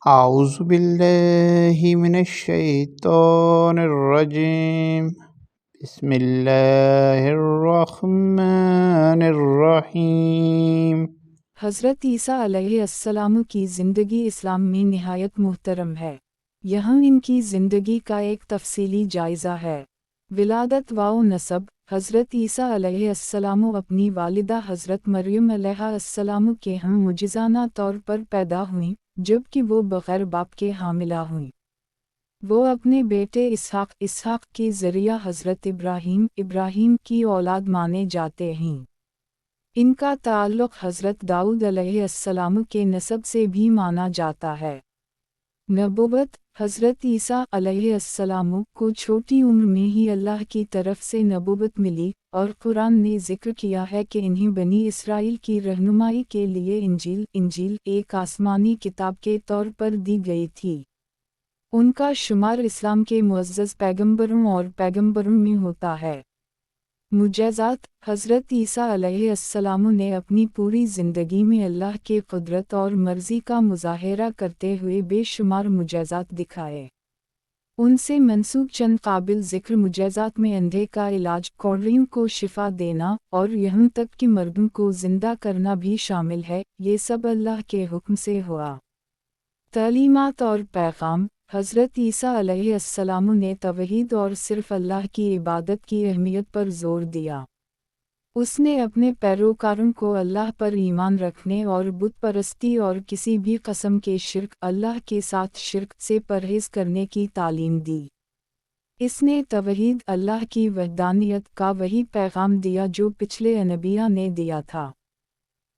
أعوذ بالله من الشيطان الرجيم بسم الله الرحمن الرحیم۔ حضرت عیسیٰ علیہ السلام کی زندگی اسلام میں نہایت محترم ہے۔ یہاں ان کی زندگی کا ایک تفصیلی جائزہ ہے۔ ولادت و نسب۔ حضرت عیسیٰ علیہ السلام اپنی والدہ حضرت مریم علیہ السلام کے ہم معجزانہ طور پر پیدا ہوئیں، جبکہ وہ بغیر باپ کے حاملہ ہوئیں۔ وہ اپنے بیٹے اسحاق کے ذریعہ حضرت ابراہیم کی اولاد مانے جاتے ہیں۔ ان کا تعلق حضرت داؤد علیہ السلام کے نسب سے بھی مانا جاتا ہے۔ نبوت۔ حضرت عیسیٰ علیہ السلام کو چھوٹی عمر میں ہی اللہ کی طرف سے نبوت ملی، اور قرآن نے ذکر کیا ہے کہ انہیں بنی اسرائیل کی رہنمائی کے لیے انجیل ایک آسمانی کتاب کے طور پر دی گئی تھی۔ ان کا شمار اسلام کے معزز پیغمبروں میں ہوتا ہے۔ معجزات۔ حضرت عیسیٰ علیہ السلام نے اپنی پوری زندگی میں اللہ کے قدرت اور مرضی کا مظاہرہ کرتے ہوئے بے شمار معجزات دکھائے۔ ان سے منسوب چند قابل ذکر معجزات میں اندھے کا علاج، کوڑریوں کو شفا دینا، اور یہاں تک کہ مردوں کو زندہ کرنا بھی شامل ہے۔ یہ سب اللہ کے حکم سے ہوا۔ تعلیمات اور پیغام۔ حضرت عیسیٰ علیہ السلام نے توحید اور صرف اللہ کی عبادت کی اہمیت پر زور دیا۔ اس نے اپنے پیروکاروں کو اللہ پر ایمان رکھنے اور بت پرستی اور کسی بھی قسم کے شرک، اللہ کے ساتھ شرک سے پرہیز کرنے کی تعلیم دی۔ اس نے توحید، اللہ کی وحدانیت کا وہی پیغام دیا جو پچھلے انبیاء نے دیا تھا۔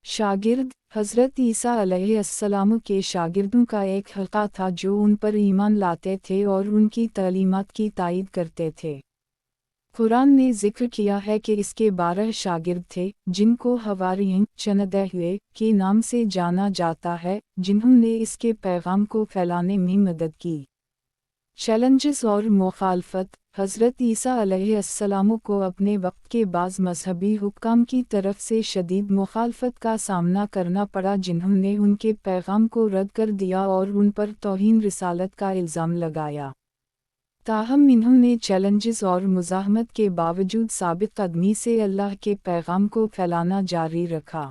شاگرد۔ حضرت عیسیٰ علیہ السلام کے شاگردوں کا ایک حلقہ تھا جو ان پر ایمان لاتے تھے اور ان کی تعلیمات کی تائید کرتے تھے۔ قرآن نے ذکر کیا ہے کہ اس کے 12 شاگرد تھے، جن کو حواریین چندے ہوئے کے نام سے جانا جاتا ہے، جنہوں نے اس کے پیغام کو پھیلانے میں مدد کی۔ چیلنجز اور مخالفت۔ حضرت عیسیٰ علیہ السلام کو اپنے وقت کے بعض مذہبی حکام کی طرف سے شدید مخالفت کا سامنا کرنا پڑا، جنہوں نے ان کے پیغام کو رد کر دیا اور ان پر توہین رسالت کا الزام لگایا۔ تاہم انہوں نے چیلنجز اور مزاحمت کے باوجود ثابت قدمی سے اللہ کے پیغام کو پھیلانا جاری رکھا۔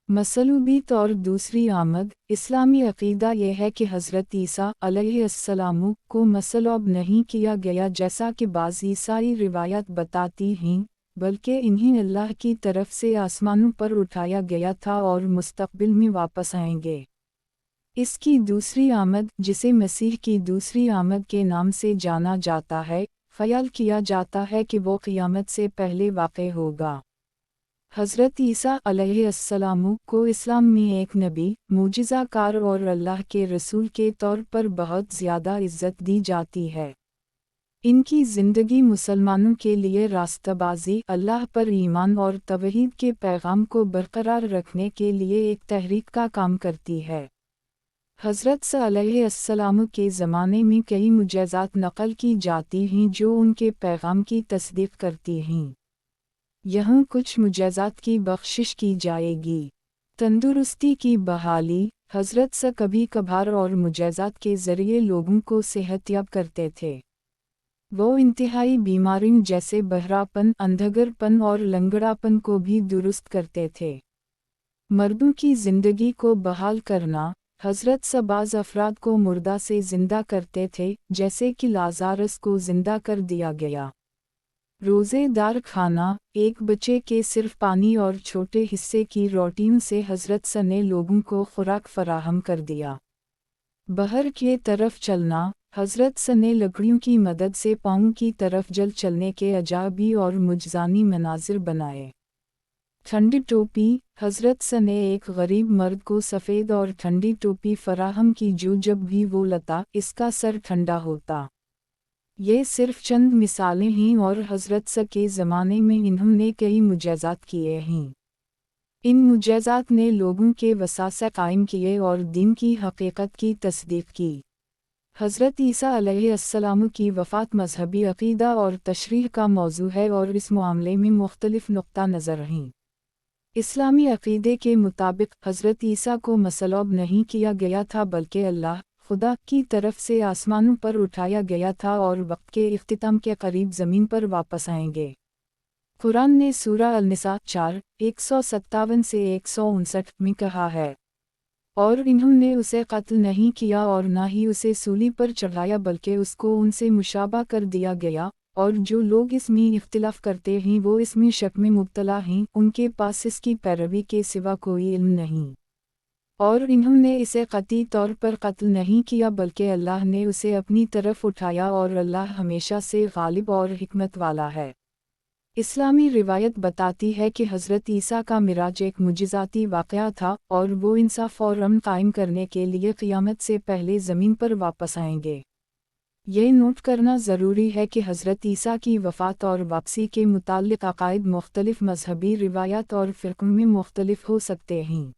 مصلوبیت اور دوسری آمد۔ اسلامی عقیدہ یہ ہے کہ حضرت عیسیٰ علیہ السلام کو مصلوب نہیں کیا گیا جیسا کہ بعض عیسائی روایات بتاتی ہیں، بلکہ انہیں اللہ کی طرف سے آسمانوں پر اٹھایا گیا تھا اور مستقبل میں واپس آئیں گے۔ اس کی دوسری آمد، جسے مسیح کی دوسری آمد کے نام سے جانا جاتا ہے، خیال کیا جاتا ہے کہ وہ قیامت سے پہلے واقع ہوگا۔ حضرت عیسیٰ علیہ السلام کو اسلام میں ایک نبی، معجزہ کار اور اللہ کے رسول کے طور پر بہت زیادہ عزت دی جاتی ہے۔ ان کی زندگی مسلمانوں کے لیے راستہ بازی، اللہ پر ایمان اور توحید کے پیغام کو برقرار رکھنے کے لیے ایک تحریک کا کام کرتی ہے۔ حضرت عیسیٰ علیہ السلام کے زمانے میں کئی معجزات نقل کی جاتی ہیں جو ان کے پیغام کی تصدیق کرتی ہیں۔ یہاں کچھ معجزات کی بخشش کی جائے گی۔ تندرستی کی بحالی۔ حضرت عیسیٰ کبھی کبھار اور معجزات کے ذریعے لوگوں کو صحت یاب کرتے تھے۔ وہ انتہائی بیماریوں جیسے بہراپن، اندھگر پن اور لنگڑا پن کو بھی درست کرتے تھے۔ مردوں کی زندگی کو بحال کرنا۔ حضرت عیسیٰ بعض افراد کو مردہ سے زندہ کرتے تھے، جیسے کہ لازارس کو زندہ کر دیا گیا۔ روزے دار کھانا۔ ایک بچے کے صرف پانی اور چھوٹے حصے کی روٹیوں سے حضرت عیسیٰ نے لوگوں کو خوراک فراہم کر دیا۔ بحر کی طرف چلنا۔ حضرت عیسیٰ نے لکڑیوں کی مدد سے پاؤں کی طرف جل چلنے کے عجائبی اور معجزانی مناظر بنائے۔ ٹھنڈی ٹوپی۔ حضرت عیسیٰ نے ایک غریب مرد کو سفید اور ٹھنڈی ٹوپی فراہم کی جو جب بھی وہ لیتا، اس کا سر ٹھنڈا ہوتا۔ یہ صرف چند مثالیں ہیں اور حضرت عیسیٰ کے زمانے میں انہوں نے کئی معجزات کیے ہیں۔ ان معجزات نے لوگوں کے وسوسے قائم کیے اور دین کی حقیقت کی تصدیق کی۔ حضرت عیسیٰ علیہ السلام کی وفات مذہبی عقیدہ اور تشریح کا موضوع ہے اور اس معاملے میں مختلف نقطہ نظر ہیں۔ اسلامی عقیدے کے مطابق حضرت عیسیٰ کو مصلوب نہیں کیا گیا تھا بلکہ اللہ خدا کی طرف سے آسمانوں پر اٹھایا گیا تھا اور وقت کے اختتام کے قریب زمین پر واپس آئیں گے۔ قرآن نے سورہ النساء 4:157 سے 159 میں کہا ہے، اور انہوں نے اسے قتل نہیں کیا اور نہ ہی اسے سولی پر چڑھایا بلکہ اس کو ان سے مشابہ کر دیا گیا، اور جو لوگ اس میں اختلاف کرتے ہیں وہ اس میں شک میں مبتلا ہیں، ان کے پاس اس کی پیروی کے سوا کوئی علم نہیں۔ اور انہوں نے اسے قطعی طور پر قتل نہیں کیا بلکہ اللہ نے اسے اپنی طرف اٹھایا اور اللہ ہمیشہ سے غالب اور حکمت والا ہے۔ اسلامی روایت بتاتی ہے کہ حضرت عیسیٰ کا معراج ایک معجزاتی واقعہ تھا، اور وہ انصاف اور امن قائم کرنے کے لیے قیامت سے پہلے زمین پر واپس آئیں گے۔ یہ نوٹ کرنا ضروری ہے کہ حضرت عیسیٰ کی وفات اور واپسی کے متعلق عقائد مختلف مذہبی روایات اور فرقوں میں مختلف ہو سکتے ہیں۔